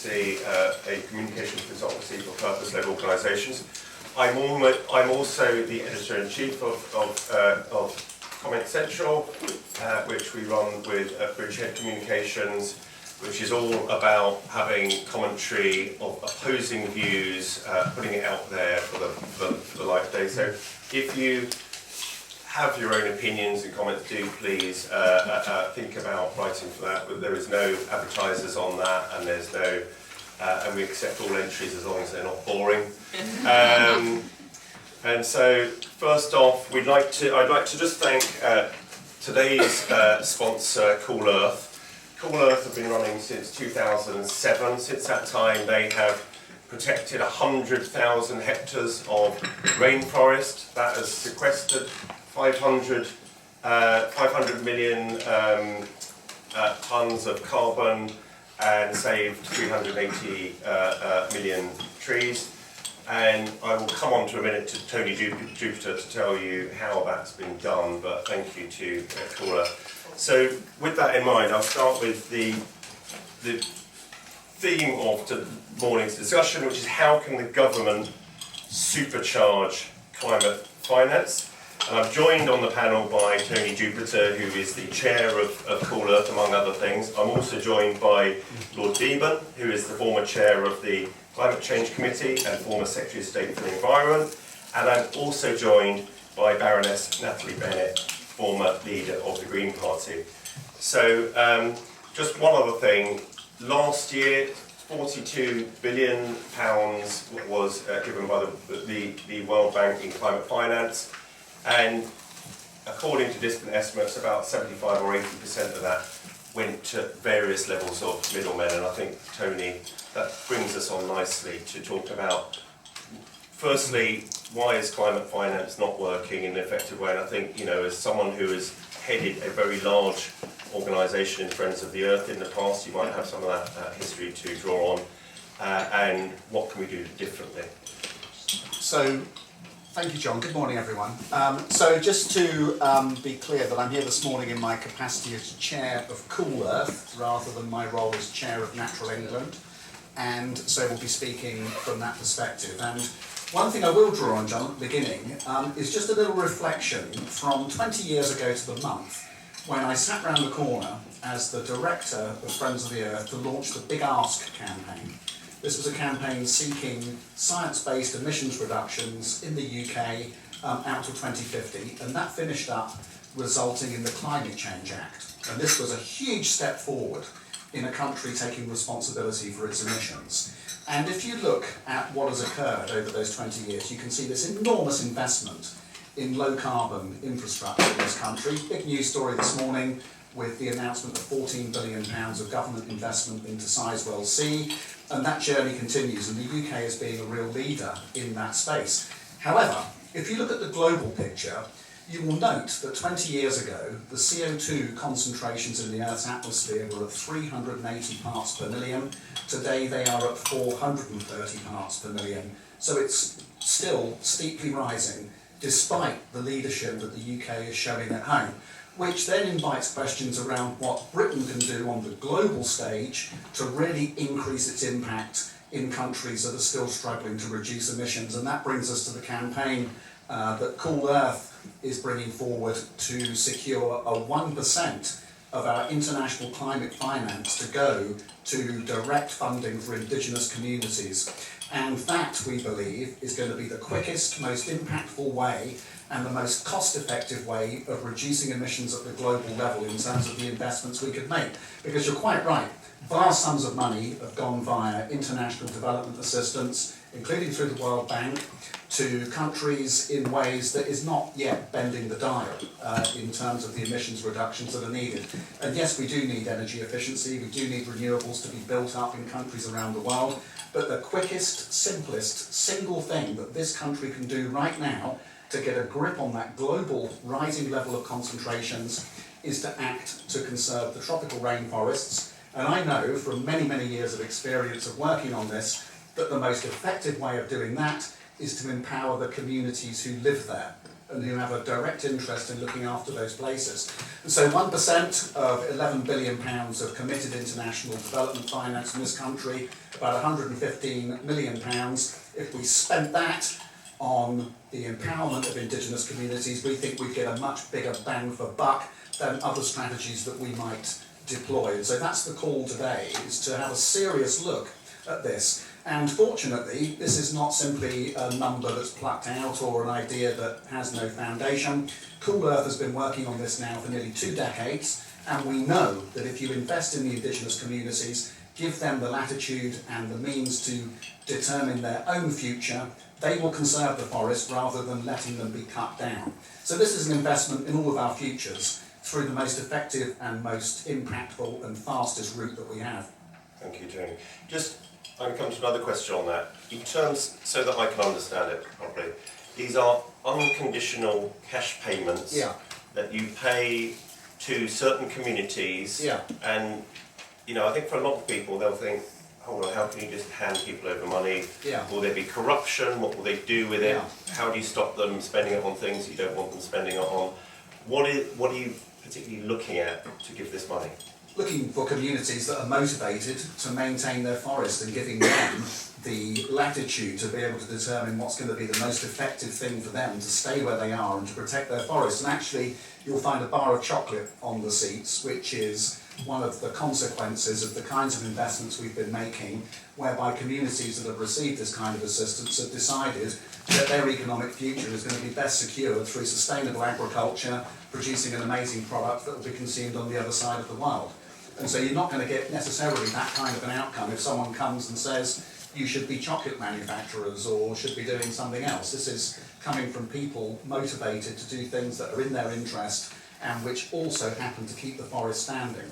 consultancy, a communications consultancy for purpose-led organisations. I'm also the editor-in-chief of Comment Central, which we run with Bridgehead Communications, which is all about having commentary of opposing views, putting it out there for the light of day. So if you have your own opinions and comments, do please think about writing for that. But there is no advertisers on that, and there's no, and we accept all entries as long as they're not boring. And so, first off, I'd like to just thank today's sponsor, Cool Earth. Cool Earth have been running since 2007. Since that time, they have protected 100,000 hectares of rainforest. That has sequestered 500 million tons of carbon and saved 380 million trees. And I will come on to a minute to Tony Jupiter to tell you how that's been done, but thank you to Cool Earth. So with that in mind, I'll start with the theme of the morning's discussion, which is how can the government supercharge climate finance? And I'm joined on the panel by Tony Jupiter, who is the chair of Cool Earth, among other things. I'm also joined by Lord Beeban, who is the former chair of the Climate Change Committee and former Secretary of State for the Environment. And I'm also joined by Baroness Natalie Bennett, former leader of the Green Party. So just one other thing, last year £42 billion was given by the World Bank in climate finance, and according to distant estimates about 75 or 80% of that went to various levels of middlemen. And I think, Tony, that brings us on nicely to talk about, firstly, why is climate finance not working in an effective way? And I think, as someone who has headed a very large organisation in Friends of the Earth in the past, you might have some of that history to draw on. And what can we do differently? So, thank you, John. Good morning, everyone. So just to be clear that I'm here this morning in my capacity as chair of Cool Earth, rather than my role as chair of Natural England. And so we'll be speaking from that perspective. And one thing I will draw on, John, at the beginning, is just a little reflection from 20 years ago to the month, when I sat round the corner as the director of Friends of the Earth to launch the Big Ask campaign. This was a campaign seeking science-based emissions reductions in the UK out to 2050, and that finished up resulting in the Climate Change Act. And this was a huge step forward in a country taking responsibility for its emissions. And if you look at what has occurred over those 20 years, you can see this enormous investment in low-carbon infrastructure in this country. Big news story this morning with the announcement of £14 billion of government investment into Sizewell C, and that journey continues, and the UK is being a real leader in that space. However, if you look at the global picture, you will note that 20 years ago, the CO2 concentrations in the Earth's atmosphere were at 380 parts per million. Today they are at 430 parts per million. So it's still steeply rising, despite the leadership that the UK is showing at home, which then invites questions around what Britain can do on the global stage to really increase its impact in countries that are still struggling to reduce emissions. And that brings us to the campaign that Cool Earth is bringing forward to secure a 1% of our international climate finance to go to direct funding for indigenous communities. And that, we believe, is going to be the quickest, most impactful way and the most cost-effective way of reducing emissions at the global level in terms of the investments we could make. Because you're quite right, vast sums of money have gone via international development assistance, including through the World Bank, to countries in ways that is not yet bending the dial in terms of the emissions reductions that are needed. And yes, we do need energy efficiency, we do need renewables to be built up in countries around the world, but the quickest, simplest, single thing that this country can do right now to get a grip on that global rising level of concentrations is to act to conserve the tropical rainforests. And I know from many, many years of experience of working on this that the most effective way of doing that is to empower the communities who live there. and who have a direct interest in looking after those places. And so 1% of £11 billion of committed international development finance in this country, about £115 million. If we spent that on the empowerment of indigenous communities, we think we'd get a much bigger bang for buck than other strategies that we might deploy. And so that's the call today, is to have a serious look at this. And fortunately, this is not simply a number that's plucked out or an idea that has no foundation. Cool Earth has been working on this now for nearly 2 decades, and we know that if you invest in the indigenous communities, give them the latitude and the means to determine their own future, they will conserve the forest rather than letting them be cut down. So this is an investment in all of our futures through the most effective and most impactful and fastest route that we have. Thank you, Tony. I'm going to come to another question on that. In terms, so that I can understand it properly, these are unconditional cash payments that you pay to certain communities, and I think for a lot of people they'll think, hold on, how can you just hand people over money? Will there be corruption? What will they do with it? How do you stop them spending it on things you don't want them spending it on? What are you particularly looking at to give this money? Looking for communities that are motivated to maintain their forest and giving them the latitude to be able to determine what's going to be the most effective thing for them to stay where they are and to protect their forest. And actually, you'll find a bar of chocolate on the seats, which is one of the consequences of the kinds of investments we've been making, whereby communities that have received this kind of assistance have decided that their economic future is going to be best secured through sustainable agriculture, producing an amazing product that will be consumed on the other side of the world. And so you're not going to get necessarily that kind of an outcome if someone comes and says you should be chocolate manufacturers or should be doing something else. This is coming from people motivated to do things that are in their interest and which also happen to keep the forest standing.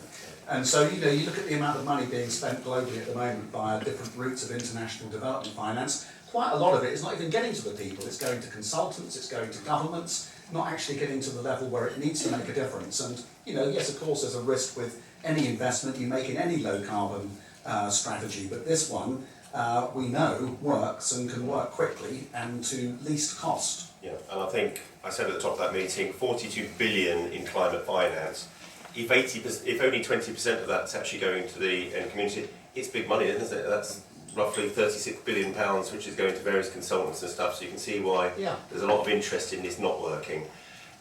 And so, you look at the amount of money being spent globally at the moment via different routes of international development finance. Quite a lot of it is not even getting to the people. It's going to consultants, it's going to governments, not actually getting to the level where it needs to make a difference. And, yes, of course, there's a risk with any investment you make in any low-carbon strategy, but this one, we know, works and can work quickly and to least cost. Yeah, and I think I said at the top of that meeting, 42 billion in climate finance. If only 20% of that's actually going to the end community, it's big money, isn't it? That's roughly £36 billion, which is going to various consultants and stuff. So you can see why there's a lot of interest in this not working.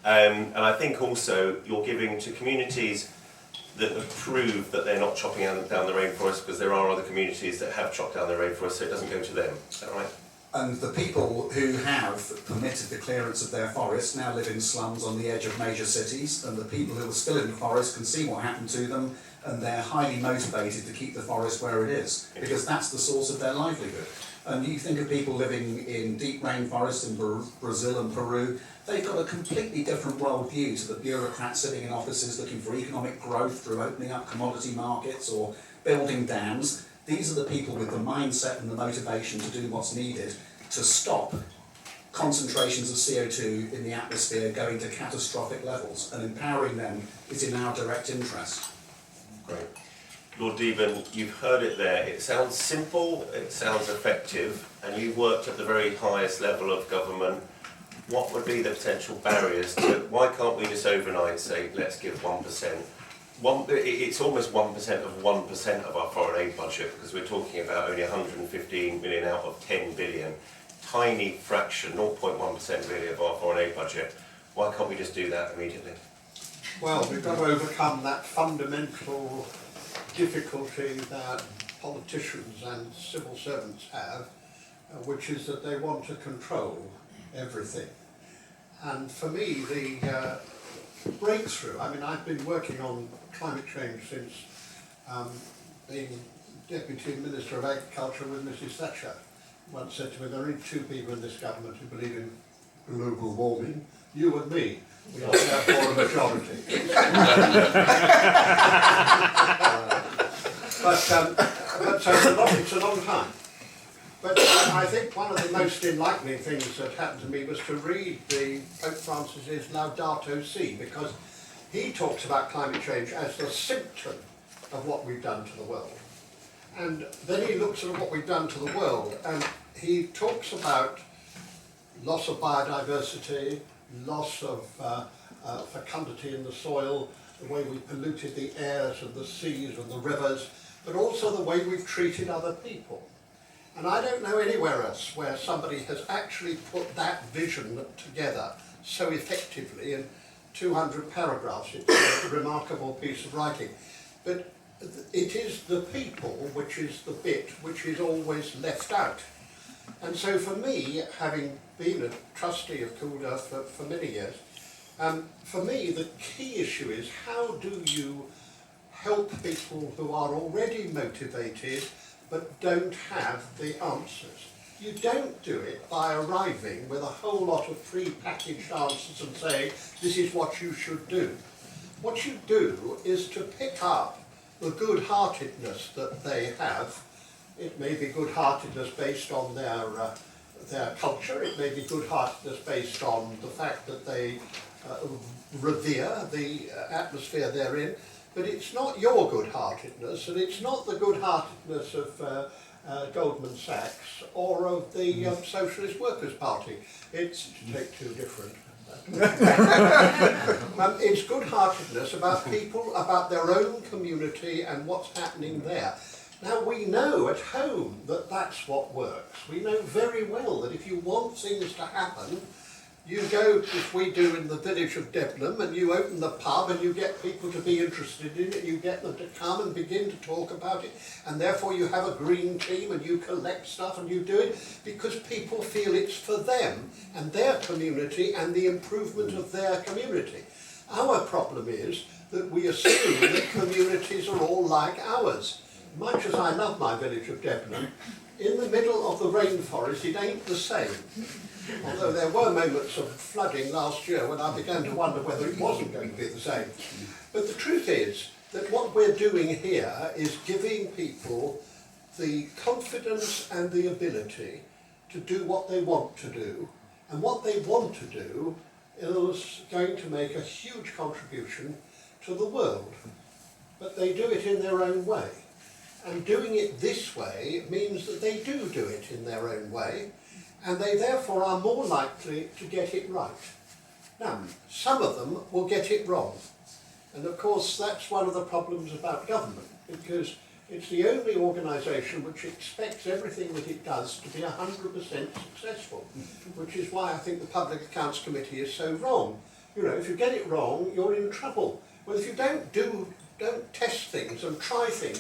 And I think also you're giving to communities that have proved that they're not chopping down the rainforest, because there are other communities that have chopped down the rainforest, so it doesn't go to them. Is that right? And the people who have permitted the clearance of their forests now live in slums on the edge of major cities, and the people who are still in the forest can see what happened to them, and they're highly motivated to keep the forest where it is, because that's the source of their livelihood. And you think of people living in deep rainforests in Brazil and Peru, they've got a completely different worldview to the bureaucrats sitting in offices looking for economic growth through opening up commodity markets or building dams. These are the people with the mindset and the motivation to do what's needed to stop concentrations of CO2 in the atmosphere going to catastrophic levels, and empowering them is in our direct interest. Great. Lord Deben, you've heard it there. It sounds simple, it sounds effective, and you've worked at the very highest level of government. What would be the potential barriers to, why can't we just overnight say, let's give 1%? It's almost 1% of 1% of our foreign aid budget, because we're talking about only 115 million out of 10 billion. Tiny fraction, 0.1% really of our foreign aid budget. Why can't we just do that immediately? Well, we've got to overcome that fundamental difficulty that politicians and civil servants have, which is that they want to control everything. And for me, the breakthrough, I've been working on climate change since being Deputy Minister of Agriculture with Mrs. Thatcher. Once said to me, there are only 2 people in this government who believe in global warming, you and me. We are therefore a majority. It's a long time. But I think one of the most enlightening things that happened to me was to read the Pope Francis's Laudato Si, because he talks about climate change as the symptom of what we've done to the world. And then he looks at what we've done to the world, and he talks about loss of biodiversity, loss of fecundity in the soil, the way we polluted the airs and the seas and the rivers, but also the way we've treated other people. And I don't know anywhere else where somebody has actually put that vision together so effectively in 200 paragraphs. It's a remarkable piece of writing. But it is the people which is the bit which is always left out. And so for me, having been a trustee of Cool Earth for many years, for me the key issue is how do you help people who are already motivated but don't have the answers. You don't do it by arriving with a whole lot of pre-packaged answers and saying, this is what you should do. What you do is to pick up the good-heartedness that they have. It may be good-heartedness based on their culture, it may be good-heartedness based on the fact that they revere the atmosphere they're in, but it's not your good-heartedness, and it's not the good-heartedness of Goldman Sachs or of the Socialist Workers' Party. It's, to take two different, it's good-heartedness about people, about their own community and what's happening there. Now we know at home that that's what works. We know very well that if you want things to happen, you go, as we do in the village of Debenham, and you open the pub and you get people to be interested in it, you get them to come and begin to talk about it, and therefore you have a green team and you collect stuff and you do it because people feel it's for them and their community and the improvement of their community. Our problem is that we assume that communities are all like ours. Much as I love my village of Debenham, in the middle of the rainforest it ain't the same. Although there were moments of flooding last year when I began to wonder whether it wasn't going to be the same. But the truth is that what we're doing here is giving people the confidence and the ability to do what they want to do. And what they want to do is going to make a huge contribution to the world. But they do it in their own way. And doing it this way means that they do it in their own way, and they therefore are more likely to get it right. Now, some of them will get it wrong. And of course that's one of the problems about government, because it's the only organisation which expects everything that it does to be 100% successful, which is why I think the Public Accounts Committee is so wrong. You know, if you get it wrong, you're in trouble. Well, if you don't test things and try things,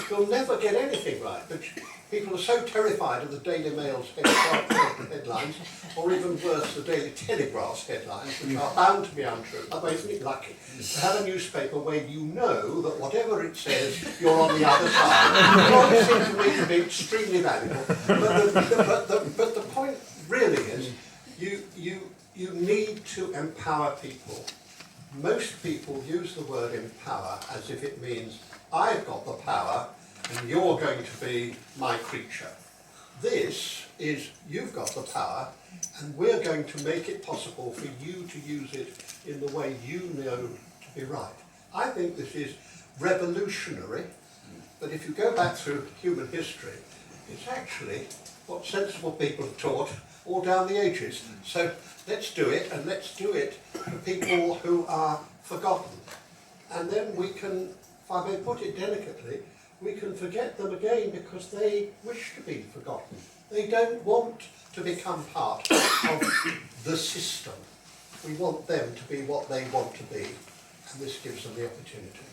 you'll never get anything right. But people are so terrified of the Daily Mail's headlines, or even worse, the Daily Telegraph's headlines, which are bound to be untrue. Otherwise, isn't it lucky to have a newspaper where you know that whatever it says, you're on the other side? It seems to me to be extremely valuable. But the point really is, you need to empower people. Most people use the word empower as if it means, I've got the power and you're going to be my creature. This is, you've got the power and we're going to make it possible for you to use it in the way you know to be right. I think this is revolutionary, but if you go back through human history, it's actually what sensible people have taught all down the ages. So let's do it, and let's do it for people who are forgotten. And then we can, if I may put it delicately, we can forget them again because they wish to be forgotten. They don't want to become part of the system. We want them to be what they want to be, and this gives them the opportunity.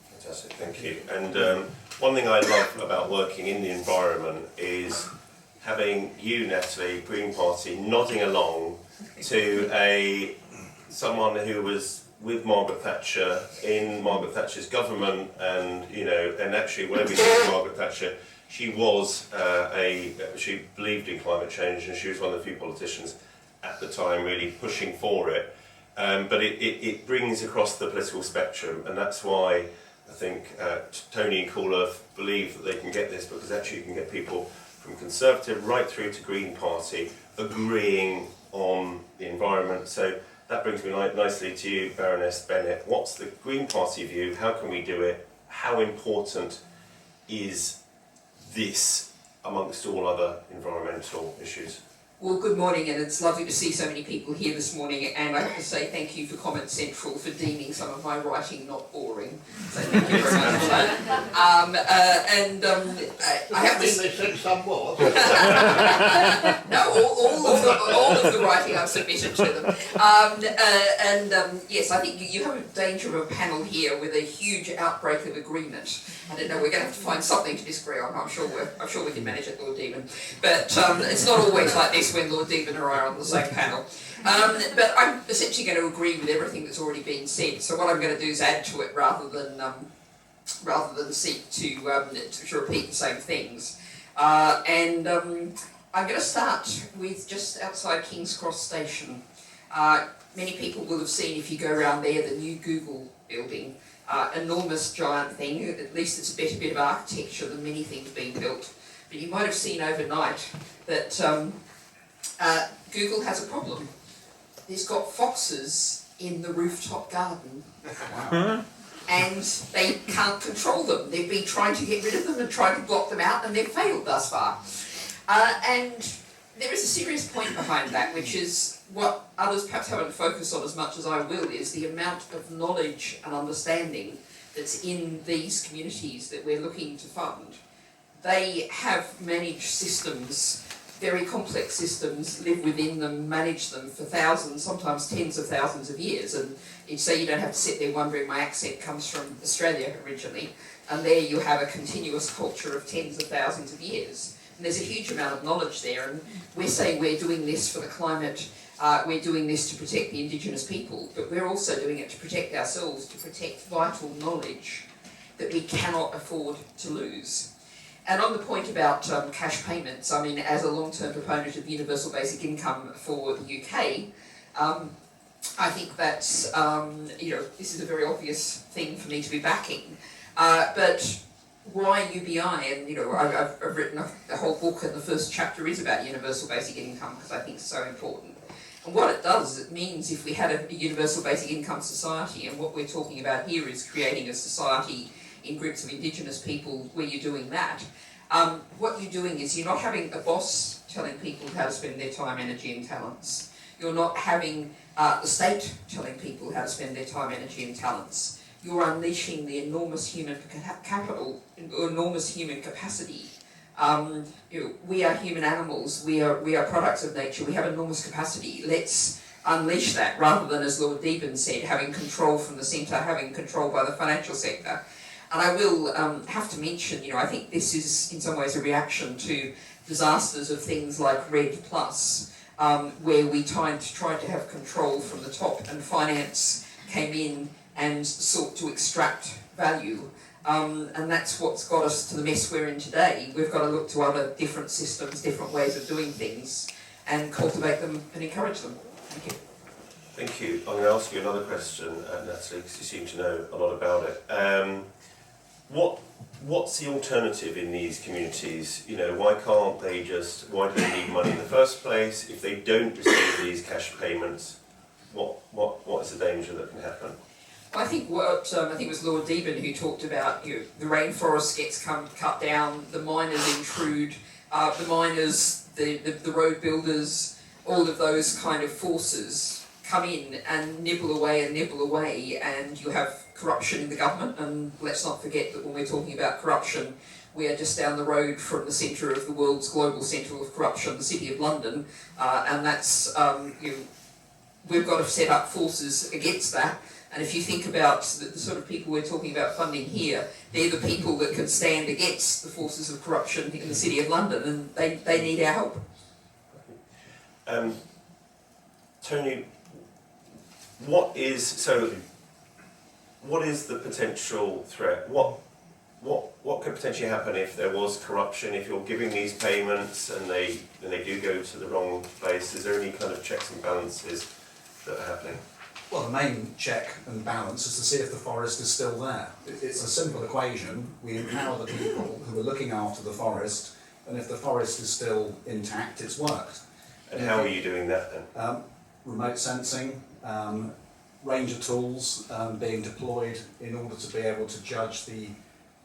Fantastic, thank you. And one thing I love about working in the environment is having you, Natalie, Green Party, nodding along to someone who was with Margaret Thatcher in Margaret Thatcher's government, and actually whenever you think of Margaret Thatcher, she was she believed in climate change, and she was one of the few politicians at the time really pushing for it. But it brings across the political spectrum, and that's why I think Tony and Cool Earth believe that they can get this, because actually you can get people from Conservative right through to Green Party agreeing on the environment. So that brings me nicely to you, Baroness Bennett. What's the Green Party view? How can we do it? How important is this amongst all other environmental issues? Well, good morning, and it's lovely to see so many people here this morning, and I have to say thank you for Comment Central for deeming some of my writing not boring. So thank you very much for that. I have to say... They said some was. No, all of the writing I've submitted to them. Yes, I think you have a danger of a panel here with a huge outbreak of agreement. I don't know, we're going to have to find something to disagree on. I'm sure we can manage it, Lord Demon. But it's not always like this when Lord Demon and I are on the same panel. But I'm essentially going to agree with everything that's already been said. So what I'm going to do is add to it rather than seek to repeat the same things. I'm going to start with just outside King's Cross Station. Many people will have seen, if you go around there, the new Google building. Enormous giant thing. At least it's a better bit of architecture than many things being built. But you might have seen overnight that Google has a problem. It's got foxes in the rooftop garden. Wow. And they can't control them. They've been trying to get rid of them and trying to block them out, and they've failed thus far. And there is a serious point behind that, which is what others perhaps haven't focused on as much as I will, is the amount of knowledge and understanding that's in these communities that we're looking to fund. They have managed systems, very complex systems, live within them, manage them for thousands, sometimes tens of thousands of years. And so you don't have to sit there wondering my accent comes from Australia originally. And there you have a continuous culture of tens of thousands of years. And there's a huge amount of knowledge there. And we're saying we're doing this for the climate, we're doing this to protect the Indigenous people, but we're also doing it to protect ourselves, to protect vital knowledge that we cannot afford to lose. And on the point about cash payments, I mean, as a long-term proponent of universal basic income for the UK, I think that's, this is a very obvious thing for me to be backing. But why UBI? And, I've written a whole book, and the first chapter is about universal basic income because I think it's so important. And what it does is it means if we had a universal basic income society, and what we're talking about here is creating a society in groups of Indigenous people where you're doing that, what you're doing is you're not having a boss telling people how to spend their time, energy and talents. You're not having the state telling people how to spend their time, energy and talents. You're unleashing the enormous human capital, enormous human capacity. We are human animals, we are products of nature, we have enormous capacity. Let's unleash that rather than, as Lord Deben said, having control from the centre, having control by the financial sector. And I will have to mention, I think this is in some ways a reaction to disasters of things like Red Plus, where we tried to have control from the top, and finance came in and sought to extract value. And that's what's got us to the mess we're in today. We've got to look to other different systems, different ways of doing things, and cultivate them and encourage them. Thank you. Thank you. I'm going to ask you another question, Natalie, because you seem to know a lot about it. What's the alternative in these communities? Why do they need money in the first place? If they don't receive these cash payments, what is the danger that can happen? I think it was Lord Deben who talked about the rainforest gets cut down, the miners intrude, the road builders, all of those kind of forces come in and nibble away, and you have corruption in the government. And let's not forget that when we're talking about corruption, we are just down the road from the centre of the world's global centre of corruption, the City of London, and that's we've got to set up forces against that. And if you think about the sort of people we're talking about funding here, they're the people that can stand against the forces of corruption in the City of London, and they need our help. Tony, what is the potential threat? What could potentially happen if there was corruption, if you're giving these payments and they do go to the wrong place? Is there any kind of checks and balances that are happening? Well, the main check and balance is to see if the forest is still there. It's a simple equation. We empower the people who are looking after the forest, and if the forest is still intact, it's worked. And how are you doing that then? Remote sensing, range of tools being deployed in order to be able to judge the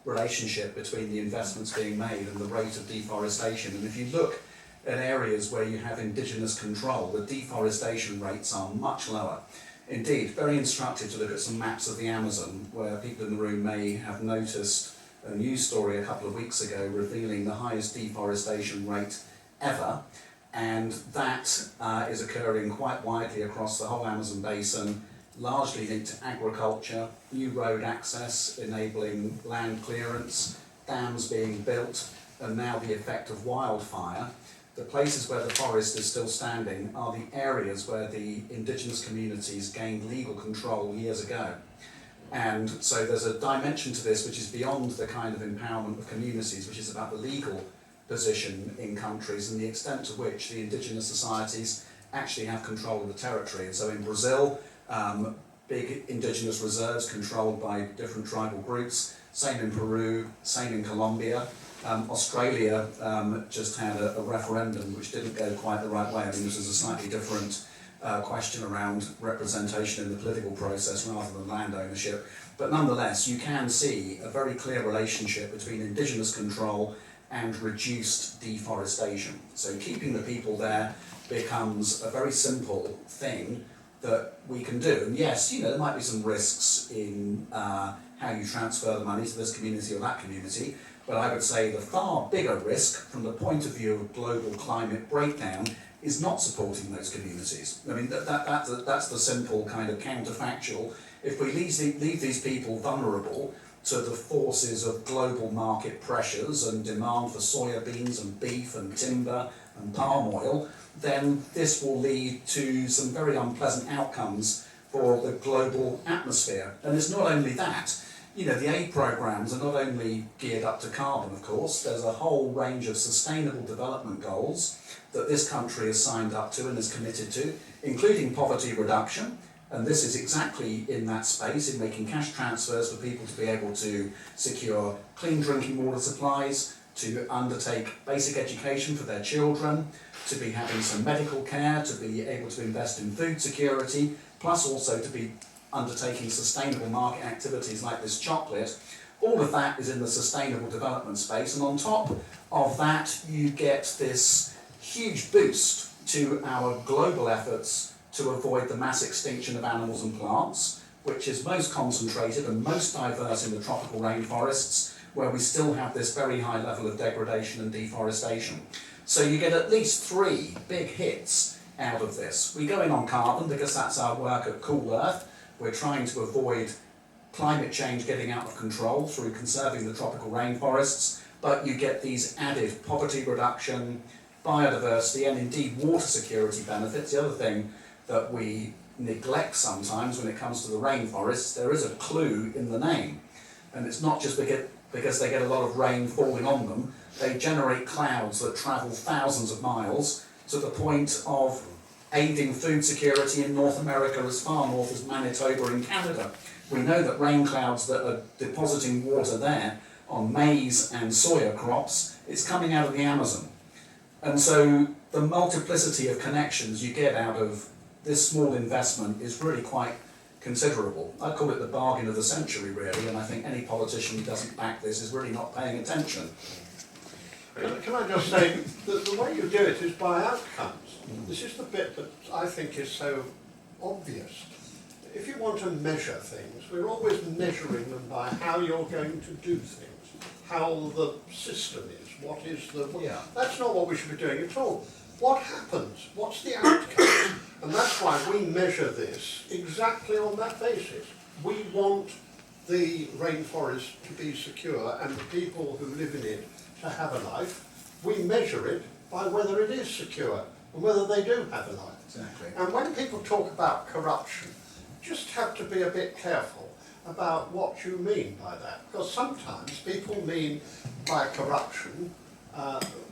relationship between the investments being made and the rate of deforestation. And if you look in areas where you have indigenous control, the deforestation rates are much lower. Indeed, very instructive to look at some maps of the Amazon, where people in the room may have noticed a news story a couple of weeks ago revealing the highest deforestation rate ever, and that is occurring quite widely across the whole Amazon basin, largely linked to agriculture, new road access enabling land clearance, dams being built, and now the effect of wildfire. The places where the forest is still standing are the areas where the indigenous communities gained legal control years ago. And so there's a dimension to this which is beyond the kind of empowerment of communities, which is about the legal position in countries and the extent to which the indigenous societies actually have control of the territory. And so in Brazil, big indigenous reserves controlled by different tribal groups, same in Peru, same in Colombia. Australia just had a referendum which didn't go quite the right way. I mean, this is a slightly different question around representation in the political process rather than land ownership. But nonetheless, you can see a very clear relationship between indigenous control and reduced deforestation. So keeping the people there becomes a very simple thing that we can do. And yes, you know, there might be some risks in how you transfer the money to this community or that community, but I would say the far bigger risk from the point of view of global climate breakdown is not supporting those communities. I mean, that's the simple kind of counterfactual. If we leave these people vulnerable to the forces of global market pressures and demand for soya beans and beef and timber and palm oil, then this will lead to some very unpleasant outcomes for the global atmosphere. And it's not only that. You know, the aid programs are not only geared up to carbon, of course, there's a whole range of sustainable development goals that this country has signed up to and is committed to, including poverty reduction, and this is exactly in that space, in making cash transfers for people to be able to secure clean drinking water supplies, to undertake basic education for their children, to be having some medical care, to be able to invest in food security, plus also to be undertaking sustainable market activities like this chocolate. All of that is in the sustainable development space, and on top of that you get this huge boost to our global efforts to avoid the mass extinction of animals and plants, which is most concentrated and most diverse in the tropical rainforests, where we still have this very high level of degradation and deforestation. So you get at least 3 big hits out of this. We go in on carbon because that's our work at Cool Earth. We're trying to avoid climate change getting out of control through conserving the tropical rainforests, but you get these added poverty reduction, biodiversity, and indeed water security benefits. The other thing that we neglect sometimes when it comes to the rainforests, there is a clue in the name. And it's not just because they get a lot of rain falling on them, they generate clouds that travel thousands of miles to the point of aiding food security in North America as far north as Manitoba in Canada. We know that rain clouds that are depositing water there on maize and soya crops, it's coming out of the Amazon. And so the multiplicity of connections you get out of this small investment is really quite considerable. I call it the bargain of the century, really, and I think any politician who doesn't back this is really not paying attention. Can I just say that the way you do it is by outcomes. This is the bit that I think is so obvious. If you want to measure things, we're always measuring them by how you're going to do things, how the system is, what is the... Yeah. That's not what we should be doing at all. What happens? What's the outcome? And that's why we measure this exactly on that basis. We want the rainforest to be secure and the people who live in it to have a life. We measure it by whether it is secure and whether they do have a life. Exactly. And when people talk about corruption, just have to be a bit careful about what you mean by that, because sometimes people mean by corruption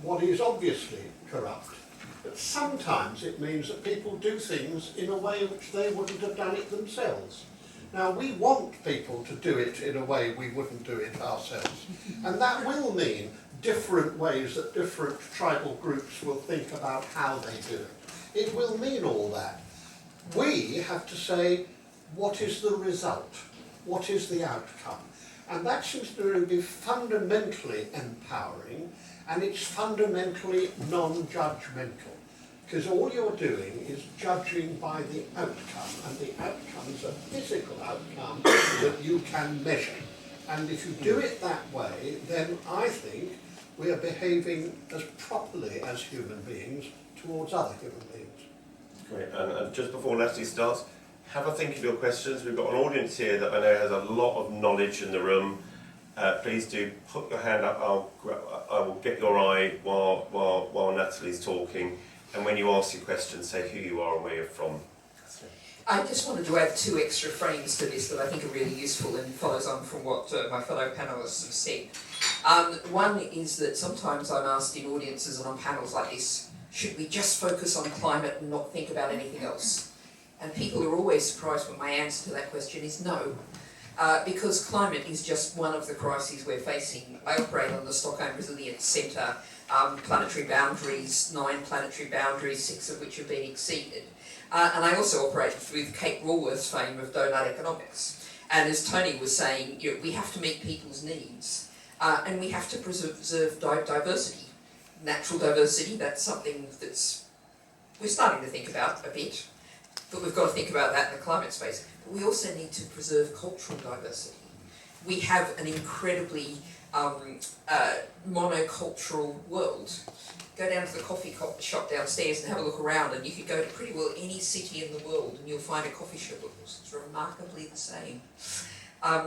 what is obviously corrupt. But sometimes it means that people do things in a way which they wouldn't have done it themselves. Now, we want people to do it in a way we wouldn't do it ourselves. And that will mean different ways that different tribal groups will think about how they do it. It will mean all that. We have to say, what is the result? What is the outcome? And that seems to be fundamentally empowering and it's fundamentally non-judgmental. Because all you're doing is judging by the outcome, and the outcome is a physical outcome that you can measure. And if you do it that way, then I think we are behaving as properly as human beings towards other human beings. Great, and just before Natalie starts, have a think of your questions. We've got an audience here that I know has a lot of knowledge in the room. Please do put your hand up. I will get your eye while Natalie's talking. And when you ask your question, say who you are and where you're from. I just wanted to add 2 extra frames to this that I think are really useful and follows on from what my fellow panellists have said. One is that sometimes I'm asked in audiences and on panels like this, should we just focus on climate and not think about anything else? And people are always surprised when my answer to that question is no. Because climate is just one of the crises we're facing. I operate on the Stockholm Resilience Centre, planetary boundaries, 9 planetary boundaries, 6 of which have been exceeded. And I also operate with Kate Raworth's fame of donut economics. And as Tony was saying, we have to meet people's needs, and we have to preserve diversity. Natural diversity, that's something we're starting to think about a bit, but we've got to think about that in the climate space. But we also need to preserve cultural diversity. We have an incredibly monocultural world. Go down to the coffee shop downstairs and have a look around, and you could go to pretty well any city in the world and you'll find a coffee shop that looks remarkably the same.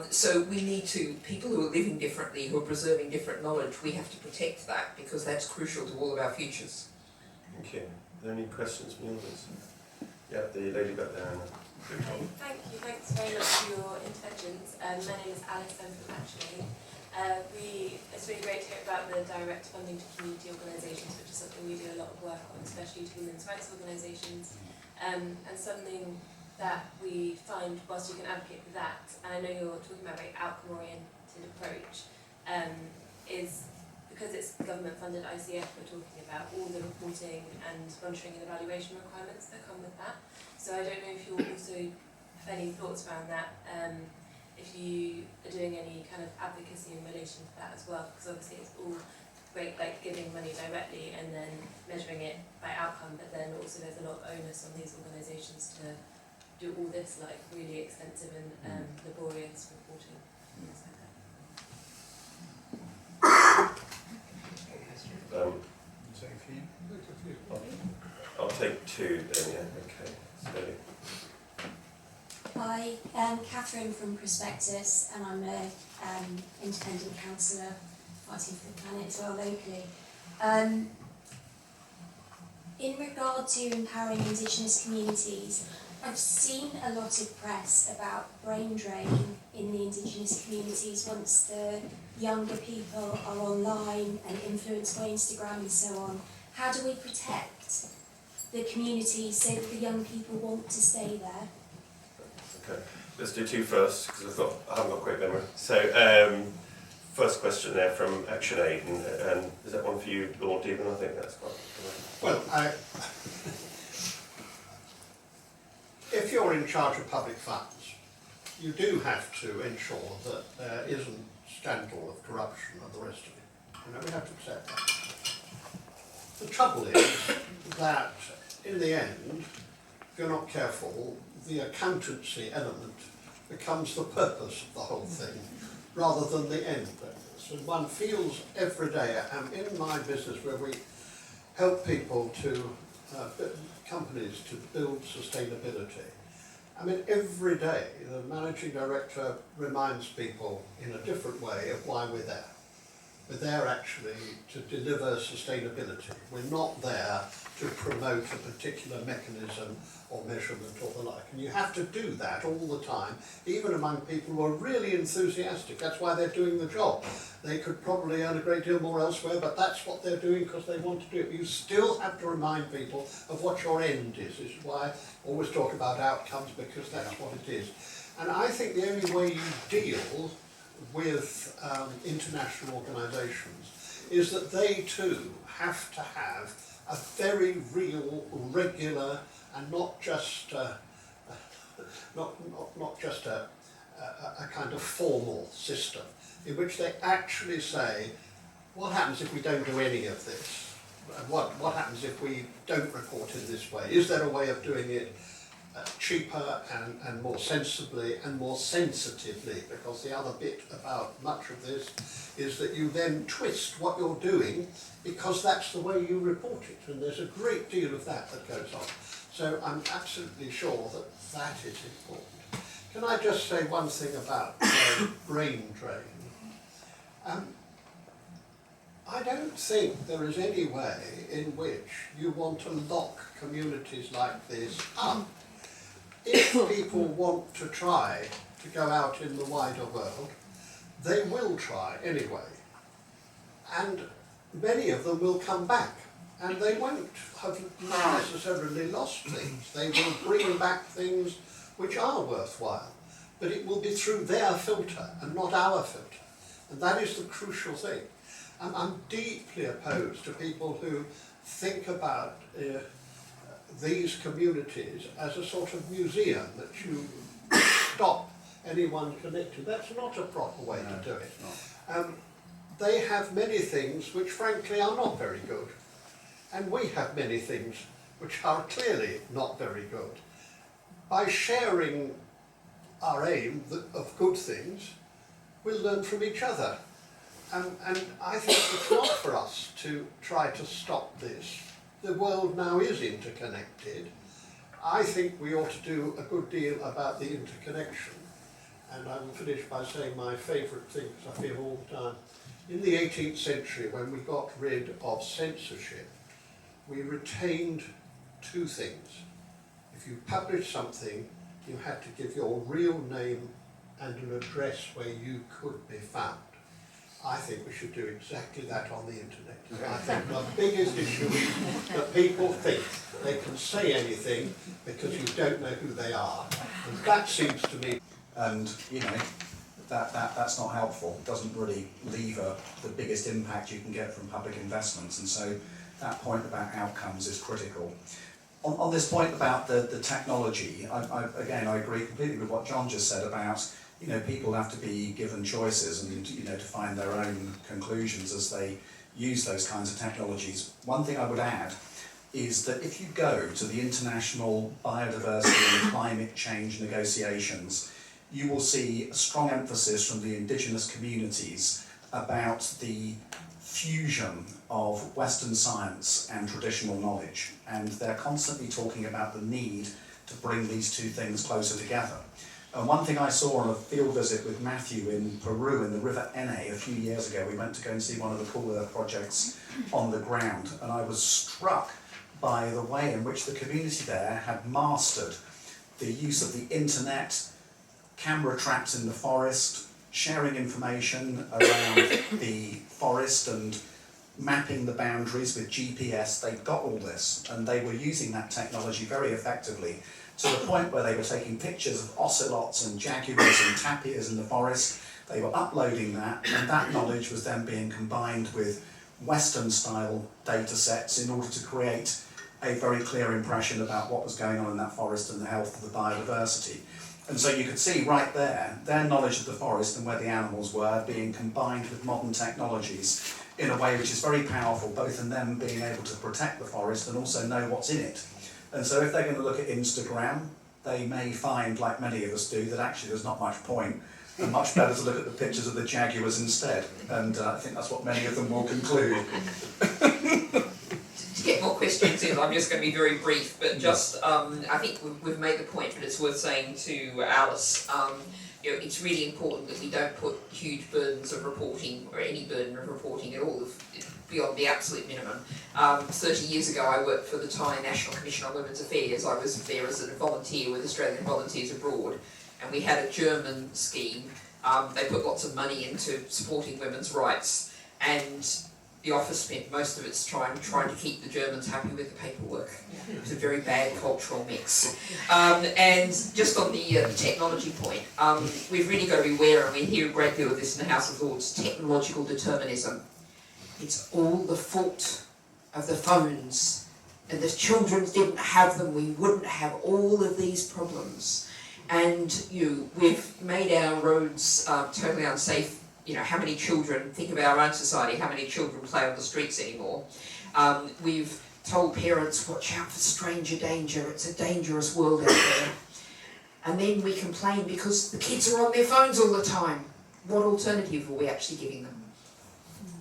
So we need to, people who are living differently, who are preserving different knowledge, we have to protect that because that's crucial to all of our futures. Thank you. Are there any questions from the audience? Yeah, the lady back there. Thank you, thanks very much for your interventions. My name is Alice, I'm from Actually. It's really great to hear about the direct funding to community organisations, which is something we do a lot of work on, especially to women's rights organisations. And something that we find, whilst you can advocate for that, and I know you're talking about a very outcome-oriented approach, is because it's government-funded ICF we're talking about, all the reporting and monitoring and evaluation requirements that come with that. So I don't know if you also have any thoughts around that, if you are doing any kind of advocacy in relation to that as well, because obviously it's all great, like giving money directly and then measuring it by outcome, but then also there's a lot of onus on these organisations to do all this like really extensive and laborious reporting and things like that. I'll take 2 then, yeah, okay. So, Hi, I'm Catherine from Prospectus, and I'm an independent councillor fighting for the planet as well locally. In regard to empowering Indigenous communities, I've seen a lot of press about brain drain in the Indigenous communities once the younger people are online and influenced by Instagram and so on. How do we protect the communities so that the young people want to stay there? okay, let's do 2 first, because I haven't got a great memory. So, first question there from Action Aid, and is that one for you, Lord Deben? I think that's quite. Well, if you're in charge of public funds, you do have to ensure that there isn't scandal of corruption and the rest of it. You know, we have to accept that. The trouble is that, in the end, if you're not careful, the accountancy element becomes the purpose of the whole thing, rather than the end purpose. And one feels every day, in my business where we help people to, companies to build sustainability. I mean, every day the managing director reminds people in a different way of why we're there. We're there actually to deliver sustainability. We're not there to promote a particular mechanism or measurement or the like. And you have to do that all the time, even among people who are really enthusiastic. That's why they're doing the job. They could probably earn a great deal more elsewhere, but that's what they're doing because they want to do it. You still have to remind people of what your end is. This is why I always talk about outcomes, because that's what it is. And I think the only way you deal with international organisations is that they too have to have a very real, regular, and not just a kind of formal system in which they actually say, what happens if we don't do any of this? What happens if we don't report in this way? Is there a way of doing it cheaper and more sensibly and more sensitively? Because the other bit about much of this is that you then twist what you're doing because that's the way you report it, and there's a great deal of that goes on. So I'm absolutely sure that that is important. Can I just say one thing about brain drain? I don't think there is any way in which you want to lock communities like this up. If people want to try to go out in the wider world, they will try anyway. And many of them will come back, and they won't have necessarily lost things. They will bring back things which are worthwhile, but it will be through their filter and not our filter. And that is the crucial thing. I'm deeply opposed to people who think about these communities as a sort of museum that you stop anyone connected. That's not a proper way to do it. They have many things which frankly are not very good, and we have many things which are clearly not very good. By sharing our aim of good things, we'll learn from each other. And I think it's not for us to try to stop this. The world now is interconnected. I think we ought to do a good deal about the interconnection. And I will finish by saying my favourite thing, because I feel all the time. In the 18th century, when we got rid of censorship, we retained two things. If you published something, you had to give your real name and an address where you could be found. I think we should do exactly that on the internet. I think the biggest issue is that people think they can say anything because you don't know who they are. And that seems to me... And, you know, that's not helpful. It doesn't really lever the biggest impact you can get from public investments. And so that point about outcomes is critical. On this point about the technology, again, I agree completely with what John just said about, you know, people have to be given choices and, you know, to find their own conclusions as they use those kinds of technologies. One thing I would add is that if you go to the international biodiversity and climate change negotiations, you will see a strong emphasis from the indigenous communities about the fusion of Western science and traditional knowledge, and they're constantly talking about the need to bring these two things closer together. And one thing I saw on a field visit with Matthew in Peru in the River Ene a few years ago, we went to go and see one of the Cool Earth projects on the ground, and I was struck by the way in which the community there had mastered the use of the internet, camera traps in the forest, sharing information around the forest and mapping the boundaries with GPS. They'd got all this, and they were using that technology very effectively to the point where they were taking pictures of ocelots and jaguars and tapirs in the forest. They were uploading that, and that knowledge was then being combined with Western-style data sets in order to create a very clear impression about what was going on in that forest and the health of the biodiversity. And so you could see right there, their knowledge of the forest and where the animals were being combined with modern technologies in a way which is very powerful, both in them being able to protect the forest and also know what's in it. And so if they're going to look at Instagram, they may find, like many of us do, that actually there's not much point, and much better to look at the pictures of the jaguars instead. And I think that's what many of them will conclude. To get more questions in, I'm just going to be very brief, but just, I think we've made the point, but it's worth saying to Alice, you know, it's really important that we don't put huge burdens of reporting, or any burden of reporting at all, beyond the absolute minimum. 30 years ago I worked for the Thai National Commission on Women's Affairs. I was there as a volunteer with Australian Volunteers Abroad, and we had a German scheme. They put lots of money into supporting women's rights, and the office spent most of its time trying to keep the Germans happy with the paperwork. It was a very bad cultural mix. And just on the technology point, we've really got to be aware, and we hear a great deal of this in the House of Lords, technological determinism. It's all the fault of the phones, and the children didn't have them, we wouldn't have all of these problems. And we've made our roads totally unsafe you know, how many children, think about our own society, how many children play on the streets anymore. We've told parents, watch out for stranger danger, it's a dangerous world out there. And then we complain because the kids are on their phones all the time. What alternative are we actually giving them?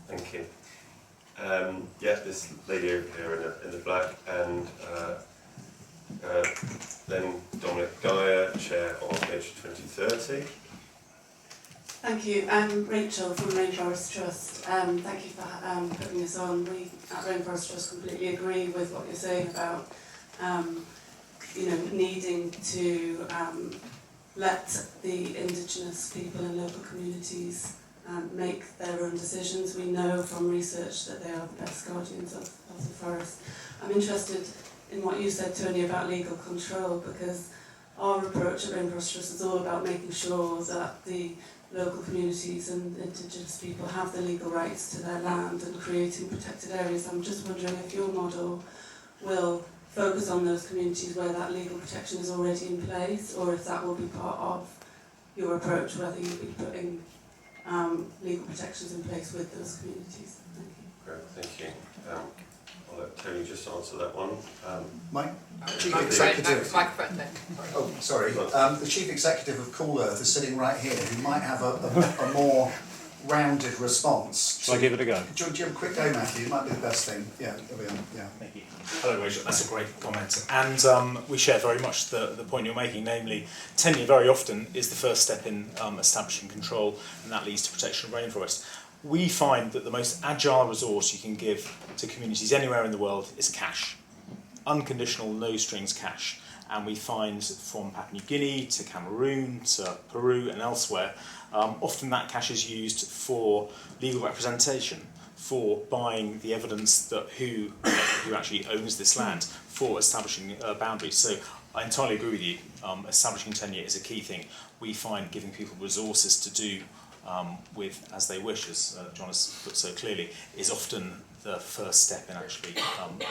Thank you. Yeah, this lady over here in the black, and then Dominic Dyer, Chair of Nature 2030. Thank you. I'm Rachel from Rainforest Trust. Thank you for putting this on. We at Rainforest Trust completely agree with what you're saying about needing to let the Indigenous people and local communities make their own decisions. We know from research that they are the best guardians of the forest. I'm interested in what you said, Tony, about legal control, because our approach at Rainforest Trust is all about making sure that the local communities and Indigenous people have the legal rights to their land and creating protected areas. I'm just wondering if your model will focus on those communities where that legal protection is already in place, or if that will be part of your approach, whether you'll be putting legal protections in place with those communities. Thank you. Great, thank you. I'll let Tony just answer that one. Mike? Chief Executive. Microphone then. Oh, sorry. The Chief Executive of Cool Earth is sitting right here, who might have a more rounded response. Shall I give it a go? Do you have a quick go, Matthew? It might be the best thing. Yeah, there we are. Yeah. Thank you. Hello, Rachel. That's a great comment. And we share very much the point you're making, namely, tenure very often is the first step in establishing control, and that leads to protection of rainforest. We find that the most agile resource you can give to communities anywhere in the world is cash. Unconditional, no strings cash. And we find from Papua New Guinea to Cameroon to Peru and elsewhere, often that cash is used for legal representation, for buying the evidence that who actually owns this land, for establishing boundaries. So I entirely agree with you. Establishing tenure is a key thing. We find giving people resources to do with as they wish, as John has put so clearly, is often the first step in actually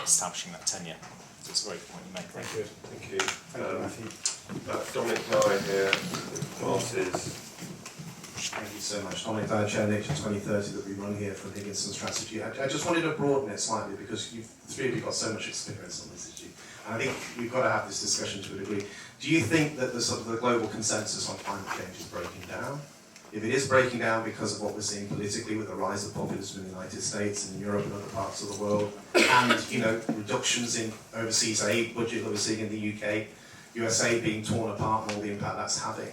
establishing that tenure. So it's a great point you make. Thank you. Thank you. Thank you, Matthew. Dominic Dyer here, glasses. Thank you so much. Dominic Dyer, Chair Nature 2030 that we run here from Higginson Strategy. I just wanted to broaden it slightly because the three of you got so much experience on this issue. And I think we've got to have this discussion to a degree. Do you think that the sort of the global consensus on climate change is breaking down? If it is breaking down because of what we're seeing politically with the rise of populism in the United States and in Europe and other parts of the world, and reductions in overseas aid budget that we're seeing in the UK, USA being torn apart and all the impact that's having,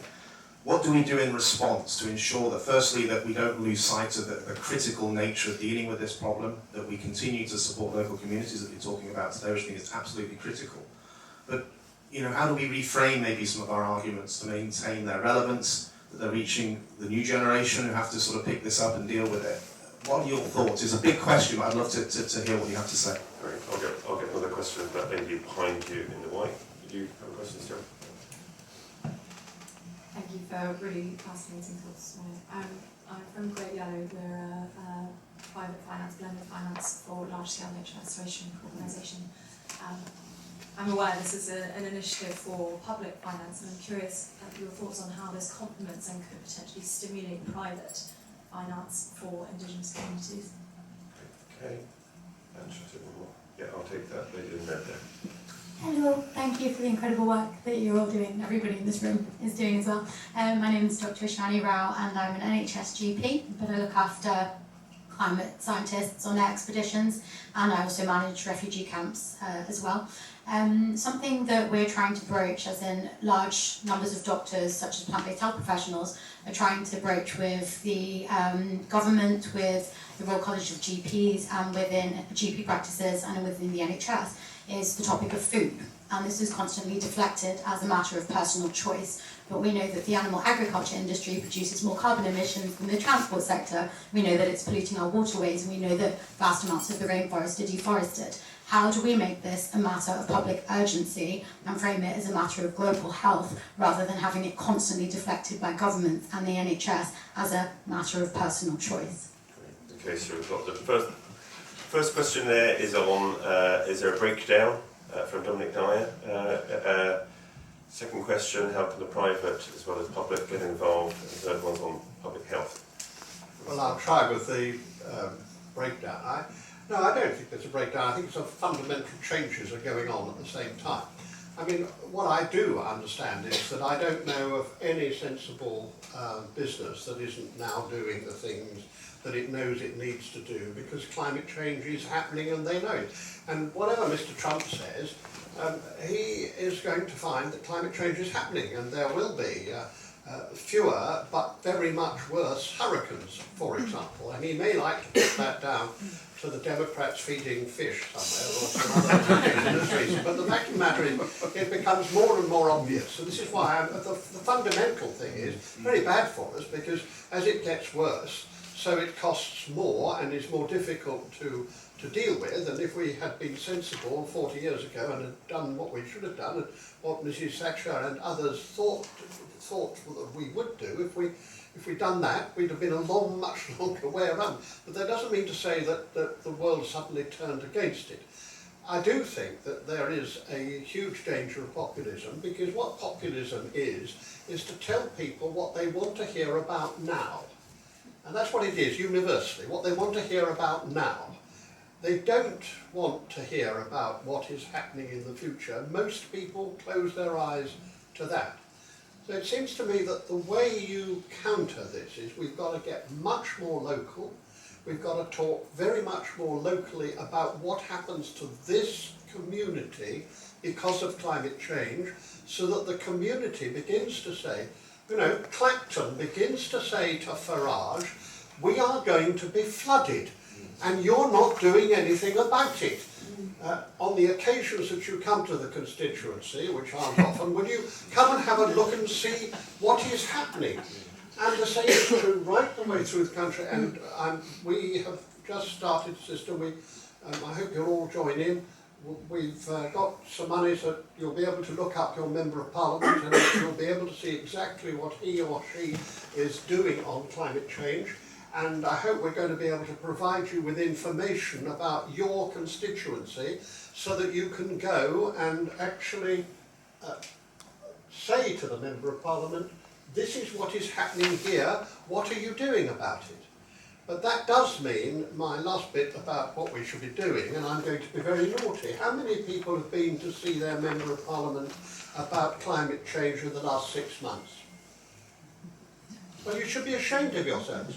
what do we do in response to ensure that, firstly, that we don't lose sight of the critical nature of dealing with this problem, that we continue to support local communities that we're talking about today, which I think is absolutely critical. But, how do we reframe maybe some of our arguments to maintain their relevance, that they're reaching the new generation who have to sort of pick this up and deal with it? What are your thoughts? It's a big question, but I'd love to hear what you have to say. Great. I'll get another question from that lady behind you in the white. Did you have a question, Stuart? Thank you for really fascinating thoughts. I'm from Great Yellow. We're a private finance, blended finance for large-scale nature restoration organisation. I'm aware this is an initiative for public finance, and I'm curious your thoughts on how this complements and could potentially stimulate private finance for Indigenous communities. Okay. And shall I take one more? Yeah, I'll take that lady in red there. Hello, thank you for the incredible work that you're all doing, everybody in this room is doing as well. My name is Dr. Ishani Rao and I'm an NHS GP, but I look after climate scientists on expeditions and I also manage refugee camps as well. Something that we're trying to broach, as in large numbers of doctors such as plant-based health professionals are trying to broach with the government, with the Royal College of GPs and within GP practices and within the NHS, is the topic of food. And this is constantly deflected as a matter of personal choice. But we know that the animal agriculture industry produces more carbon emissions than the transport sector. We know that it's polluting our waterways, and we know that vast amounts of the rainforest are deforested. How do we make this a matter of public urgency and frame it as a matter of global health, rather than having it constantly deflected by governments and the NHS as a matter of personal choice? Okay, so we've got the first question there is on, is there a breakdown from Dominic Dyer? Second question, how can the private as well as public get involved? And the third one's on public health. Well, I'll try with the breakdown. No, I don't think there's a breakdown. I think some fundamental changes are going on at the same time. I mean, what I do understand is that I don't know of any sensible business that isn't now doing the things that it knows it needs to do, because climate change is happening and they know it. And whatever Mr. Trump says, he is going to find that climate change is happening, and there will be fewer but very much worse hurricanes, for example. And he may like to put that down to the Democrats feeding fish somewhere or some other administration. But the fact of the matter is, it becomes more and more obvious. So this is why the fundamental thing is very bad for us, because as it gets worse, so it costs more and is more difficult to deal with. And if we had been sensible 40 years ago and had done what we should have done, and what Mrs. Thatcher and others thought that we would do, if we'd done that, we'd have been a much longer way around. But that doesn't mean to say that the world suddenly turned against it. I do think that there is a huge danger of populism, because what populism is to tell people what they want to hear about now. And that's what it is, universally, what they want to hear about now. They don't want to hear about what is happening in the future. Most people close their eyes to that. So it seems to me that the way you counter this is we've got to get much more local. We've got to talk very much more locally about what happens to this community because of climate change, so that the community begins to say, you know, Clacton begins to say to Farage, we are going to be flooded and you're not doing anything about it. On the occasions that you come to the constituency, which aren't often, will you come and have a look and see what is happening? And the same is true right the way through the country. And we have just started a system. I hope you'll all join in. We've got some money so you'll be able to look up your Member of Parliament, and you'll be able to see exactly what he or she is doing on climate change. And I hope we're going to be able to provide you with information about your constituency, so that you can go and actually say to the Member of Parliament, this is what is happening here, what are you doing about it? But that does mean my last bit about what we should be doing, and I'm going to be very naughty. How many people have been to see their Member of Parliament about climate change in the last 6 months? Well, you should be ashamed of yourselves.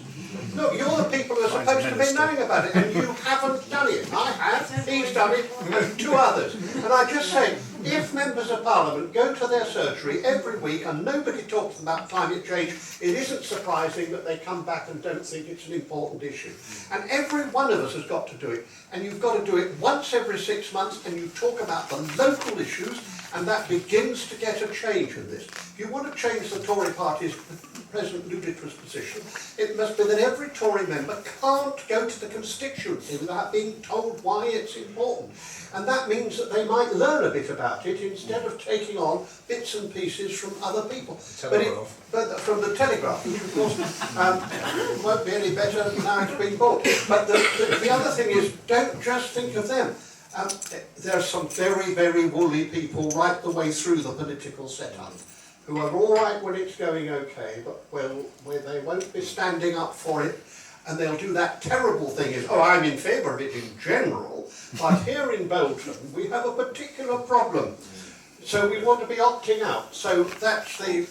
Look, you're the people who are supposed to be knowing about it, and you haven't done it. I have, he's done it, and 2 others. And I just say, if Members of Parliament go to their surgery every week and nobody talks about climate change, it isn't surprising that they come back and don't think it's an important issue. And every one of us has got to do it. And you've got to do it once every 6 months, and you talk about the local issues, and that begins to get a change in this. If you want to change the Tory party's present ludicrous position, it must be that every Tory member can't go to the constituency without being told why it's important. And that means that they might learn a bit about it instead of taking on bits and pieces from other people. But from the Telegraph, which of course won't be any better now it's been bought. But the other thing is, don't just think of them. There are some very, very woolly people right the way through the political setup, who are all right when it's going okay, but where they won't be standing up for it, and they'll do that terrible thing is, oh, I'm in favour of it in general, but here in Belgium we have a particular problem, so we want to be opting out. So that's the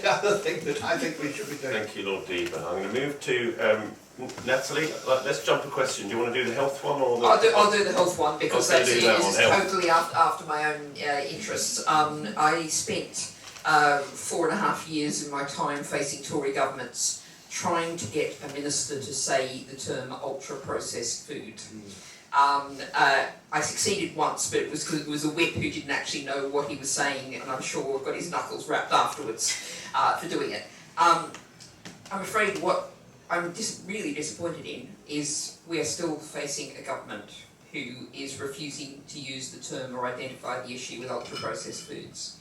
other thing that I think we should be doing. Thank you, Lord Deaver. I'm going to move to Natalie. Let's jump a question. Do you want to do the health one or the? I'll do the health one, because Okay, that's do that is one, health. totally after my own interests. I spent 4.5 years of my time facing Tory governments trying to get a minister to say the term ultra-processed food. I succeeded once, but it was because it was a whip who didn't actually know what he was saying, and I'm sure got his knuckles wrapped afterwards for doing it. I'm afraid what I'm really disappointed in is we are still facing a government who is refusing to use the term or identify the issue with ultra-processed foods,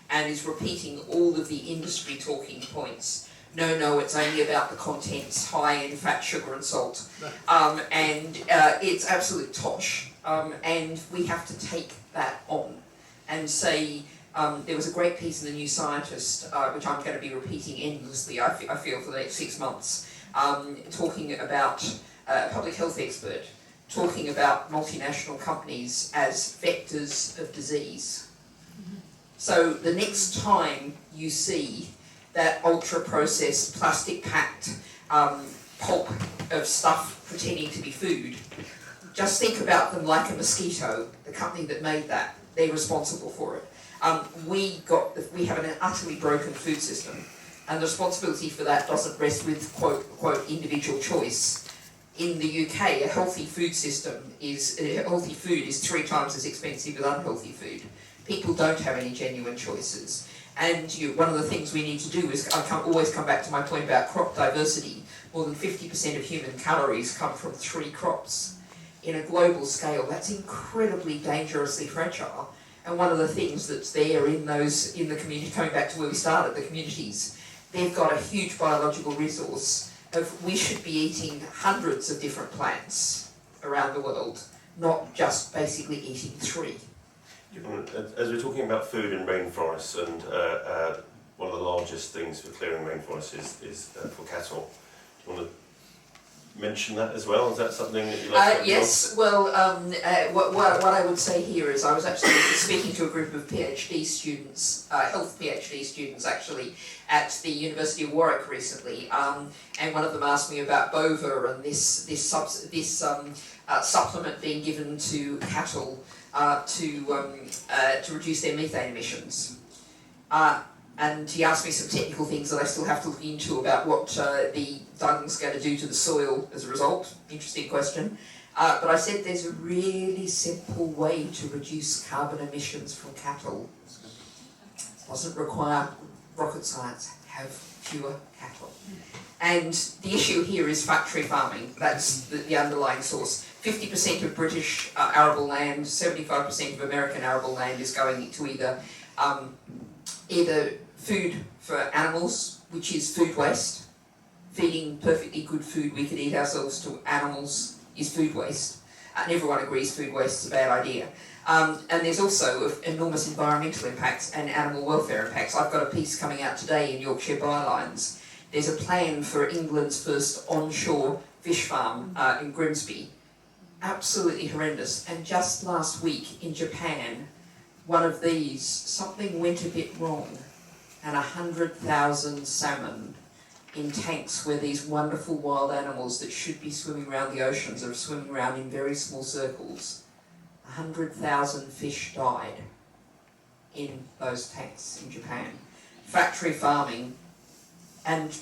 and is repeating all of the industry talking points. No, it's only about the contents, high in fat, sugar and salt. And it's absolute tosh. And we have to take that on and say, there was a great piece in the New Scientist, which I'm going to be repeating endlessly, I feel, for the next 6 months, talking about a public health expert, talking about multinational companies as vectors of disease. So the next time you see that ultra-processed, plastic-packed pulp of stuff pretending to be food, just think about them like a mosquito, the company that made that. They're responsible for it. We have an utterly broken food system, and the responsibility for that doesn't rest with quote individual choice. In the UK, a healthy food is 3 times as expensive as unhealthy food. People don't have any genuine choices. And one of the things we need to do is, always come back to my point about crop diversity. More than 50% of human calories come from 3 crops. In a global scale, that's incredibly dangerously fragile. And one of the things that's there in the community, coming back to where we started, the communities, they've got a huge biological resource of we should be eating hundreds of different plants around the world, not just basically eating 3. As we're talking about food in rainforests, and one of the largest things for clearing rainforests is for cattle. Do you want to mention that as well? Is that something that you like to Yes, well, what I would say here is I was actually speaking to a group of PhD students, health PhD students actually, at the University of Warwick recently, and one of them asked me about bova and this supplement being given to cattle to reduce their methane emissions. And he asked me some technical things that I still have to look into about what the dung's going to do to the soil as a result. Interesting question. But I said there's a really simple way to reduce carbon emissions from cattle. Doesn't require rocket science. Have fewer cattle. And the issue here is factory farming. That's the underlying source. 50% of British arable land, 75% of American arable land is going to either food for animals, which is food waste. Feeding perfectly good food we could eat ourselves to animals is food waste. And everyone agrees food waste is a bad idea. And there's also enormous environmental impacts and animal welfare impacts. I've got a piece coming out today in Yorkshire Bylines. There's a plan for England's first onshore fish farm in Grimsby. Absolutely horrendous. And just last week in Japan, one of these, something went a bit wrong, and 100,000 salmon in tanks where these wonderful wild animals that should be swimming around the oceans are swimming around in very small circles. 100,000 fish died in those tanks in Japan. Factory farming, and